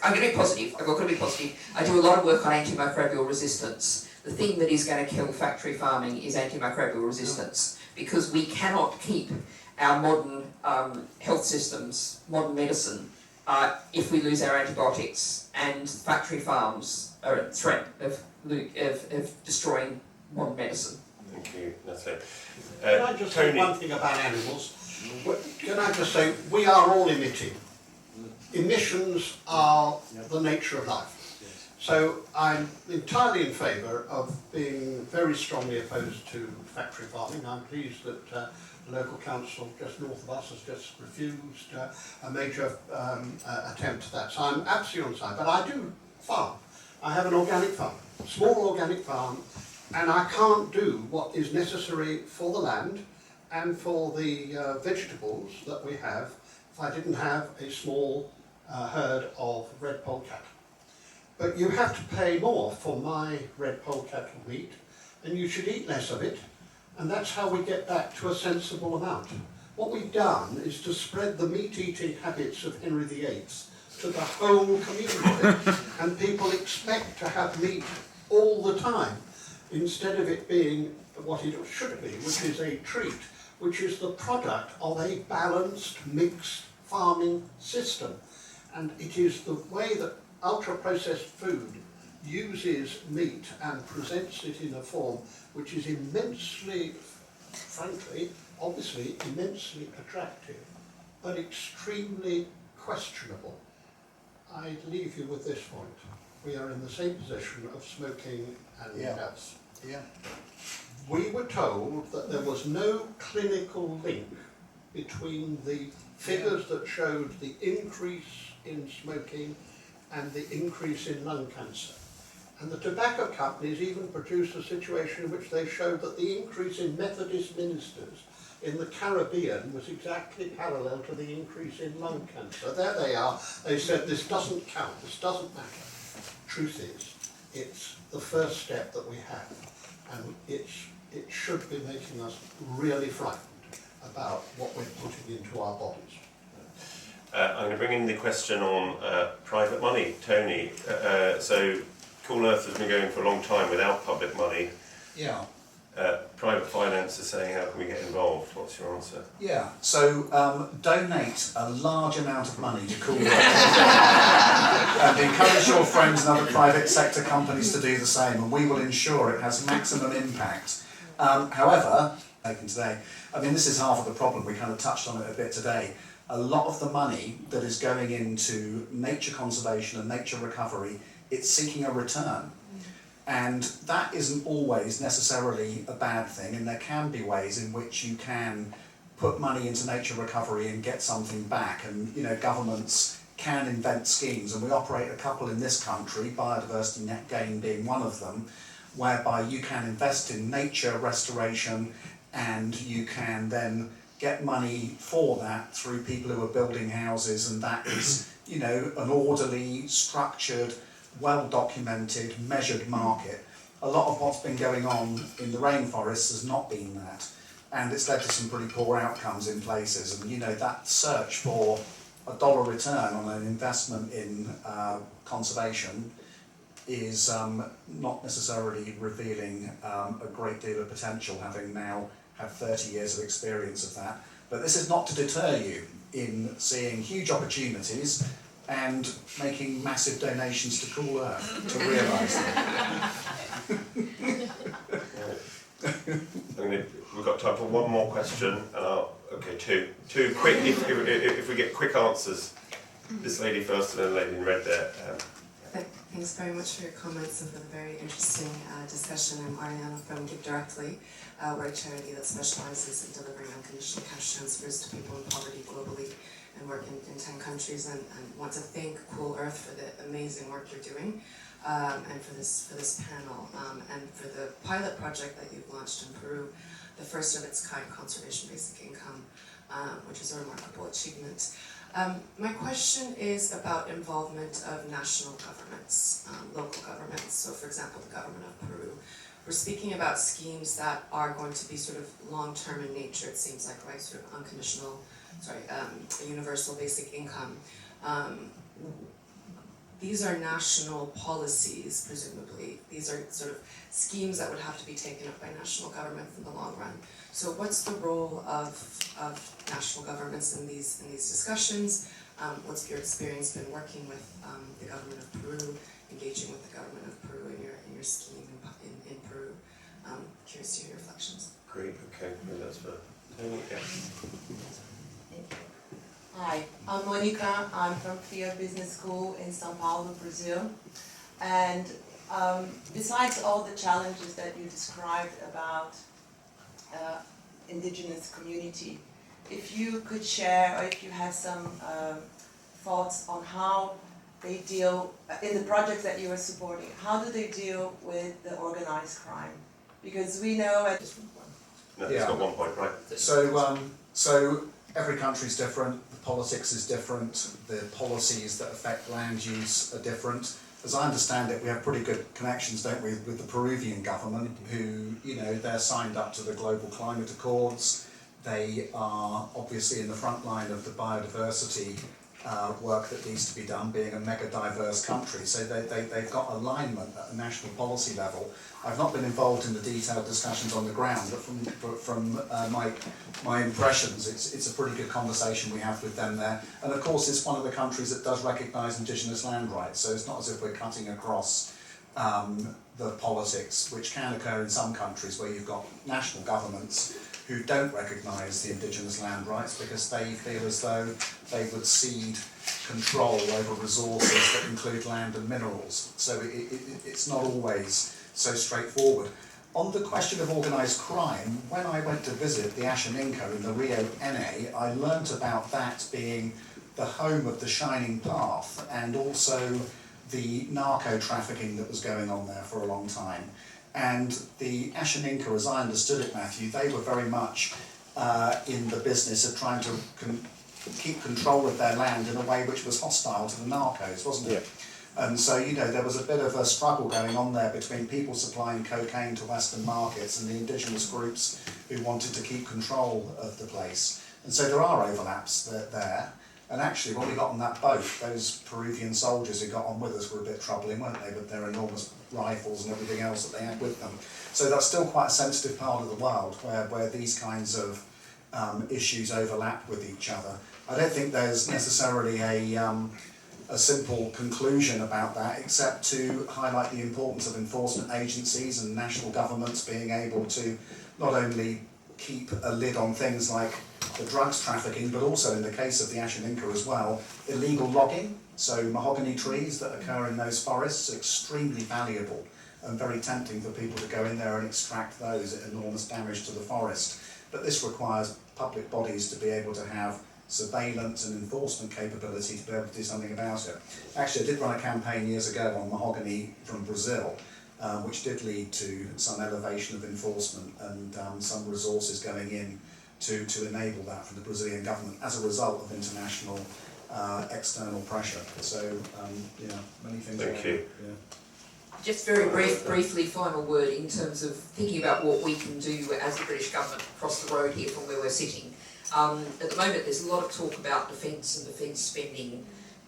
I'm going to be positive, I've got to be positive. I do a lot of work on antimicrobial resistance. The thing that is going to kill factory farming is antimicrobial resistance, because we cannot keep our modern health systems, modern medicine, if we lose our antibiotics, and factory farms are at threat of destroying modern medicine. Thank you, Natalie. Can I just say one thing about animals? Can I just say, we are all emitting. Emissions are the nature of life. So I'm entirely in favour of being very strongly opposed to factory farming. I'm pleased that the local council just north of us has just refused a major attempt at that. So I'm absolutely on side. But I do farm. I have an organic farm, small organic farm, and I can't do what is necessary for the land and for the vegetables that we have if I didn't have a small herd of red poll cattle. But you have to pay more for my red poll cattle meat, and you should eat less of it, and that's how we get back to a sensible amount. What we've done is to spread the meat-eating habits of Henry VIII to the whole community, and people expect to have meat all the time, instead of it being what it should be, which is a treat, which is the product of a balanced, mixed farming system. And it is the way that ultra-processed food uses meat and presents it in a form which is immensely, frankly, obviously immensely attractive, but extremely questionable. I'd leave you with this point. We are in the same position of smoking and else. Yeah. We were told that there was no clinical link between the figures that showed the increase in smoking and the increase in lung cancer. And the tobacco companies even produced a situation in which they showed that the increase in Methodist ministers in the Caribbean was exactly parallel to the increase in lung cancer. There they are. They said this doesn't count, this doesn't matter. Truth is, it's the first step that we have, and it should be making us really frightened about what we're putting into our bodies. I'm going to bring in the question on private money. Tony, so Cool Earth has been going for a long time without public money. Yeah. Private finance is saying, how can we get involved? What's your answer? Yeah, so donate a large amount of money to Cool Earth and encourage your friends and other private sector companies to do the same, and we will ensure it has maximum impact. However, taken today, I mean, this is half of the problem. We kind of touched on it a bit today. A lot of the money that is going into nature conservation and nature recovery, it's seeking a return. And that isn't always necessarily a bad thing, and there can be ways in which you can put money into nature recovery and get something back. And you know, governments can invent schemes, and we operate a couple in this country, biodiversity net gain being one of them, whereby you can invest in nature restoration and you can then get money for that through people who are building houses, and that is, you know, an orderly, structured, well-documented, measured market. A lot of what's been going on in the rainforests has not been that, and it's led to some pretty poor outcomes in places. And you know, that search for a dollar return on an investment in conservation is not necessarily revealing a great deal of potential, having now had 30 years of experience of that. But this is not to deter you in seeing huge opportunities and making massive donations to Cool Earth to realise them. We've got time for one more question, and okay, two quick. If we get quick answers, this lady first, and then the lady in red there. Thanks very much for your comments and for the very interesting discussion. I'm Ariana from Give Directly. We're a charity that specializes in delivering unconditional cash transfers to people in poverty globally, and work in 10 countries, and want to thank Cool Earth for the amazing work you're doing, and for this panel, and for the pilot project that you've launched in Peru, the first of its kind conservation basic income, which is a remarkable achievement. My question is about involvement of national governments, local governments. So for example, the government of Peru. We're speaking about schemes that are going to be sort of long-term in nature, it seems like, right? Sort of unconditional, a universal basic income. These are national policies, presumably. These are sort of schemes that would have to be taken up by national governments in the long run. So what's the role of national governments in these discussions? What's your experience been working with the government of Peru, engaging with the government of Peru in your scheme in Peru? Curious to hear your reflections. Great, okay, that's for Tony. Yeah. Hi, I'm Monica. I'm from FIA Business School in São Paulo, Brazil. And besides all the challenges that you described about indigenous community, if you could share, or if you have some thoughts on how they deal, in the projects that you are supporting, how do they deal with the organized crime? Because we know at No, it's got 1 point, right? So every country is different, the politics is different, the policies that affect land use are different. As I understand it, we have pretty good connections, don't we, with the Peruvian government, who, you know, they're signed up to the Global Climate Accords. They are obviously in the front line of the biodiversity work that needs to be done, being a mega diverse country. So they've got alignment at a national policy level. I've not been involved in the detailed discussions on the ground, but from my impressions, it's a pretty good conversation we have with them there. And of course, it's one of the countries that does recognise indigenous land rights, so it's not as if we're cutting across the politics, which can occur in some countries where you've got national governments who don't recognise the indigenous land rights because they feel as though they would cede control over resources that include land and minerals. So it's not always so straightforward. On the question of organised crime, when I went to visit the Ashaninka in the Rio Ene, I learnt about that being the home of the Shining Path and also the narco trafficking that was going on there for a long time. And the Ashaninka, as I understood it, Matthew, they were very much in the business of trying to keep control of their land in a way which was hostile to the narcos, wasn't it? Yeah. And so, you know, there was a bit of a struggle going on there between people supplying cocaine to Western markets and the indigenous groups who wanted to keep control of the place. And so there are overlaps there. And actually, when we got on that boat, those Peruvian soldiers who got on with us were a bit troubling, weren't they, with their enormous rifles and everything else that they had with them. So that's still quite a sensitive part of the world where these kinds of issues overlap with each other. I don't think there's necessarily a simple conclusion about that, except to highlight the importance of enforcement agencies and national governments being able to not only keep a lid on things like the drugs trafficking, but also in the case of the Ashaninka as well, illegal logging. So mahogany trees that occur in those forests are extremely valuable and very tempting for people to go in there and extract those at enormous damage to the forest. But this requires public bodies to be able to have surveillance and enforcement capability to be able to do something about it. Actually, I did run a campaign years ago on mahogany from Brazil, which did lead to some elevation of enforcement and some resources going in to enable that from the Brazilian government as a result of international external pressure. So, yeah, many things. Thank you. Yeah. Just very briefly, final word in terms of thinking about what we can do as the British government across the road here from where we're sitting. At the moment there's a lot of talk about defence and defence spending,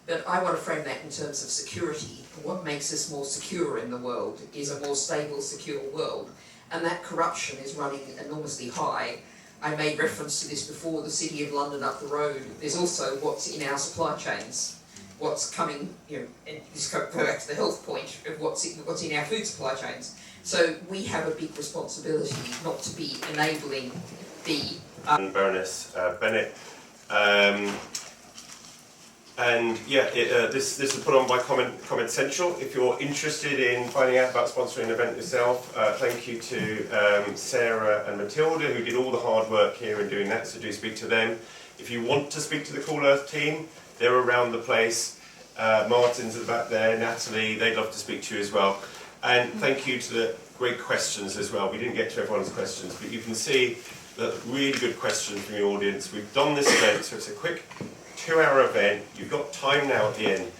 but I want to frame that in terms of security. What makes us more secure in the world is a more stable, secure world, and that corruption is running enormously high. I made reference to this before, the City of London up the road. There's also what's in our supply chains, what's coming, you know, and just go back to the health point of what's in our food supply chains. So we have a big responsibility not to be enabling the and Baroness Bennett, and yeah, this was put on by Comment Central. If you're interested in finding out about sponsoring an event yourself, thank you to Sarah and Matilda who did all the hard work here in doing that, so do speak to them. If you want to speak to the Cool Earth team, they're around the place. Martin's at the back there, Natalie, they'd love to speak to you as well. And thank you to the great questions as well. We didn't get to everyone's questions, but you can see the really good questions from the audience. We've done this event, so it's a quick 2-hour event. You've got time now at the end.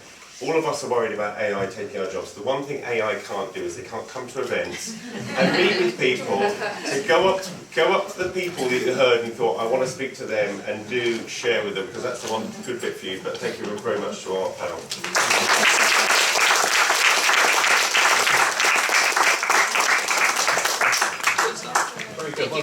All of us are worried about AI taking our jobs. The one thing AI can't do is they can't come to events and meet with people, to go up to the people that you heard and thought, I want to speak to them, and do share with them, because that's the one good bit for you. But thank you very much to our panel.